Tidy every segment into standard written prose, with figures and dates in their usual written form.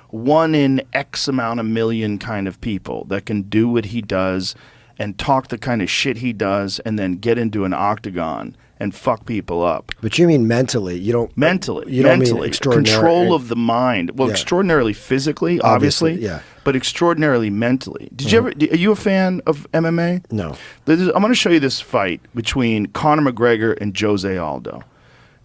one in X amount of million kind of people that can do what he does and talk the kind of shit he does and then get into an octagon and fuck people up. But you mean mentally? You don't mentally. You don't mean extraordinary control of the mind. Well, extraordinarily physically, obviously, yeah, but extraordinarily mentally. Did you ever? Are you a fan of MMA? No. I'm going to show you this fight between Connor McGregor and Jose Aldo.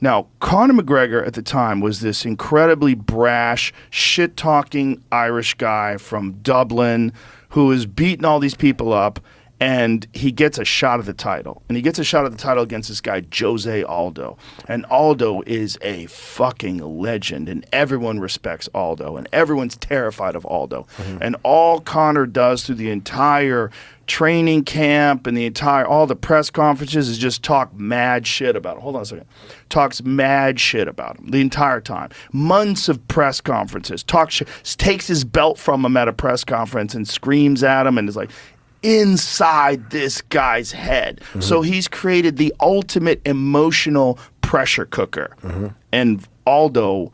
Now, Connor McGregor at the time was this incredibly brash, shit-talking Irish guy from Dublin who was beating all these people up. And he gets a shot at the title. And he gets a shot at the title against this guy, Jose Aldo. And Aldo is a fucking legend. And everyone respects Aldo. And everyone's terrified of Aldo. And all Connor does through the entire training camp and all the press conferences is just talk mad shit about him. Hold on a second. Talks mad shit about him the entire time. Months of press conferences. Talks shit. Takes his belt from him at a press conference and screams at him and is like, inside this guy's head. So he's created the ultimate emotional pressure cooker. And Aldo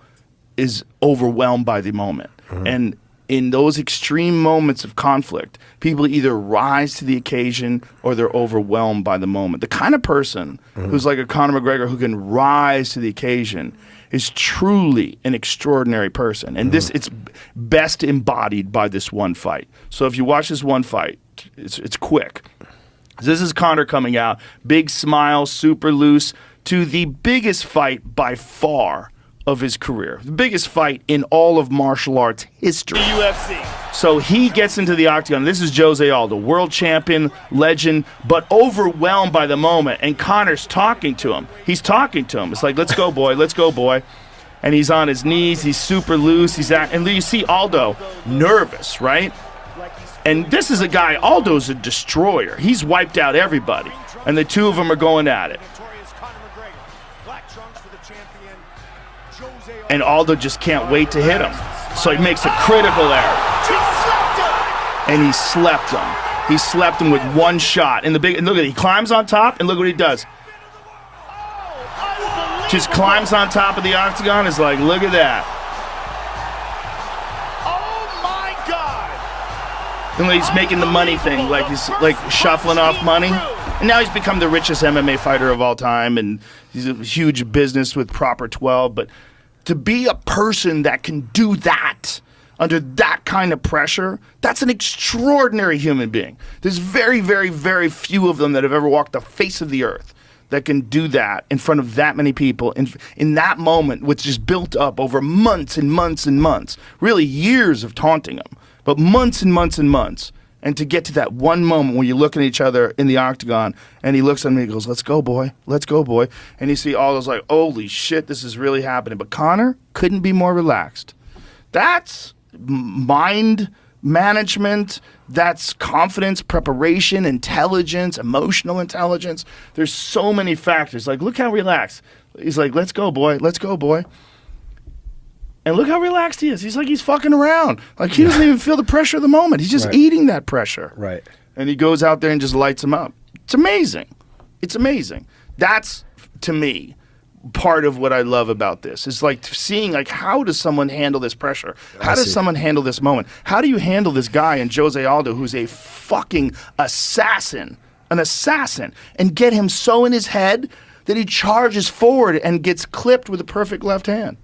is overwhelmed by the moment. And in those extreme moments of conflict, people either rise to the occasion or they're overwhelmed by the moment. The kind of person who's like a Conor McGregor who can rise to the occasion is truly an extraordinary person. And it's best embodied by this one fight. So if you watch this one fight, it's quick. This is Connor coming out, big smile, super loose, to the biggest fight by far of his career. The biggest fight in all of martial arts history. The UFC. So he gets into the octagon. This is Jose Aldo, world champion, legend, but overwhelmed by the moment. And Connor's talking to him. He's talking to him. It's like, let's go, boy. Let's go, boy. And he's on his knees. He's super loose. And you see Aldo nervous, right? And this is a guy, Aldo's a destroyer. He's wiped out everybody. And the two of them are going at it. And Aldo just can't wait to hit him. So he makes a critical error. And he slept him. He slept him with one shot. And look at it, he climbs on top, and look what he does. Just climbs on top of the octagon. Is like, look at that. And he's making the money thing, like he's like shuffling off money. And now he's become the richest MMA fighter of all time, and he's a huge business with Proper 12. But to be a person that can do that under that kind of pressure, that's an extraordinary human being. There's very, very, very few of them that have ever walked the face of the earth that can do that in front of that many people in that moment, which is built up over months and months and months, really years of taunting him. But months and months and months. And to get to that one moment where you're looking at each other in the octagon and he looks at me and goes, let's go, boy. Let's go, boy. And you see all those like, holy shit, this is really happening. But Connor couldn't be more relaxed. That's mind management. That's confidence, preparation, intelligence, emotional intelligence. There's so many factors. Like, look how relaxed. He's like, let's go, boy. Let's go, boy. And look how relaxed he is. He's like he's fucking around. Like he doesn't even feel the pressure of the moment. He's just eating that pressure. Right. And he goes out there and just lights him up. It's amazing. It's amazing. That's, to me, part of what I love about this. Is like seeing like how does someone handle this pressure? How does someone handle this moment? How do you handle this guy in Jose Aldo who's a fucking assassin? An assassin. And get him so in his head that he charges forward and gets clipped with a perfect left hand.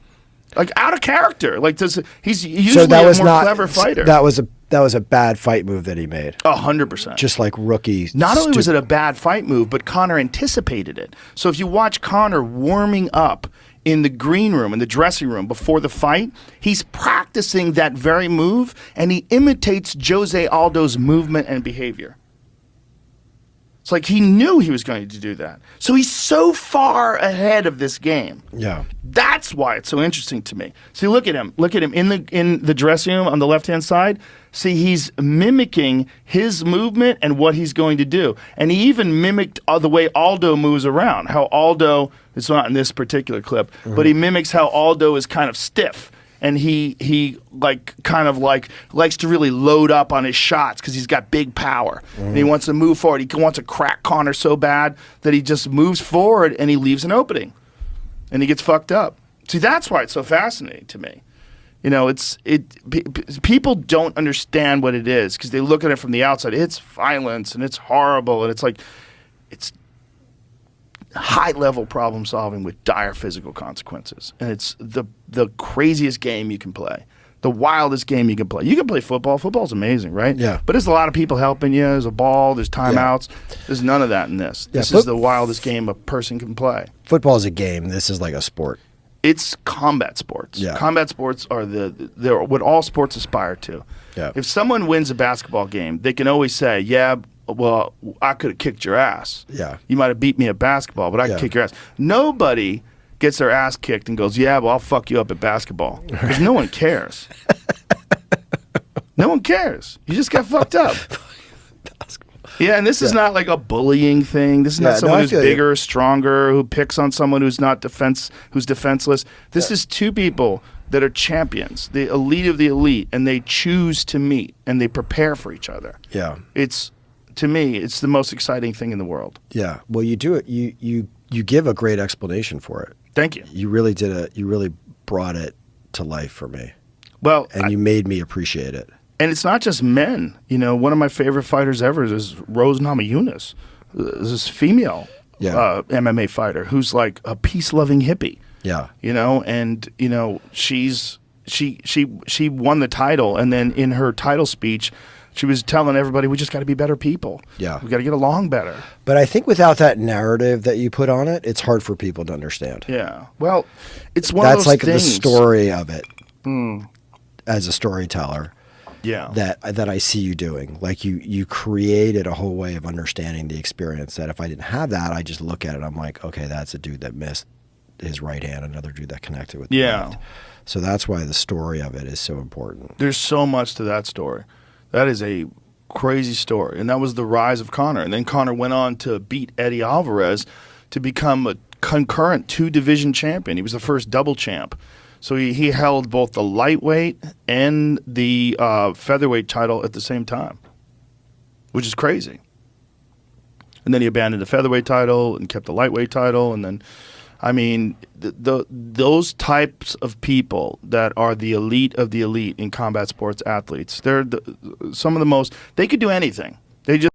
Like out of character. Like he's usually a more clever fighter. That was a bad fight move that he made. 100%. Just like rookie. Not only was it a bad fight move, but Connor anticipated it. So if you watch Connor warming up in the green room, in the dressing room before the fight, he's practicing that very move, and he imitates Jose Aldo's movement and behavior. It's like he knew he was going to do that. So he's so far ahead of this game. Yeah. That's why it's so interesting to me. See, look at him. Look at him in the dressing room on the left-hand side. See, he's mimicking his movement and what he's going to do. And he even mimicked the way Aldo moves around. How Aldo, it's not in this particular clip, but he mimics how Aldo is kind of stiff. And he like kind of like likes to really load up on his shots because he's got big power. And he wants to move forward. He wants to crack Connor so bad that he just moves forward and he leaves an opening. And he gets fucked up. See, that's why it's so fascinating to me. You know, people don't understand what it is because they look at it from the outside. It's violence and it's horrible and it's like it's high-level problem solving with dire physical consequences, and it's the craziest game you can play, the wildest game you can play. You can play football. Football's amazing, right? Yeah. But there's a lot of people helping you. There's a ball. There's timeouts. There's none of that in this. Yeah, This is the wildest game a person can play. Football is a game. This is like a sport. It's combat sports. Yeah. Combat sports are they're what all sports aspire to. Yeah. If someone wins a basketball game, they can always say, "Yeah, well, I could have kicked your ass. Yeah. You might have beat me at basketball, but I could kick your ass." Nobody gets their ass kicked and goes, "Yeah, well, I'll fuck you up at basketball," because no one cares. No one cares. You just got fucked up. Yeah, and this is not like a bullying thing. This is not someone who's bigger, or stronger, who picks on someone who's who's defenseless. This is two people that are champions, the elite of the elite, and they choose to meet and they prepare for each other. Yeah. To me, it's the most exciting thing in the world. Yeah. Well, you do it. You give a great explanation for it. Thank you. You really did it. You really brought it to life for me. Well, and you made me appreciate it. And it's not just men. You know, one of my favorite fighters ever is Rose Namajunas, this female MMA fighter who's like a peace-loving hippie. Yeah. You know, and you know she won the title, and then in her title speech, she was telling everybody we just got to be better people. Yeah. We got to get along better. But I think without that narrative that you put on it, it's hard for people to understand. Yeah. Well, it's one of those things. That's like the story of it as a storyteller. Yeah. That I see you doing. Like you created a whole way of understanding the experience that if I didn't have that, I just look at it, I'm like, okay, that's a dude that missed his right hand, another dude that connected with the left. So that's why the story of it is so important. There's so much to that story. That is a crazy story. And that was the rise of Connor. And then Connor went on to beat Eddie Alvarez to become a concurrent 2-division champion. He was the first double champ. So he held both the lightweight and the featherweight title at the same time, which is crazy. And then he abandoned the featherweight title and kept the lightweight title. And then, I mean, those types of people that are the elite of the elite in combat sports athletes, they're some of the most, they could do anything. They just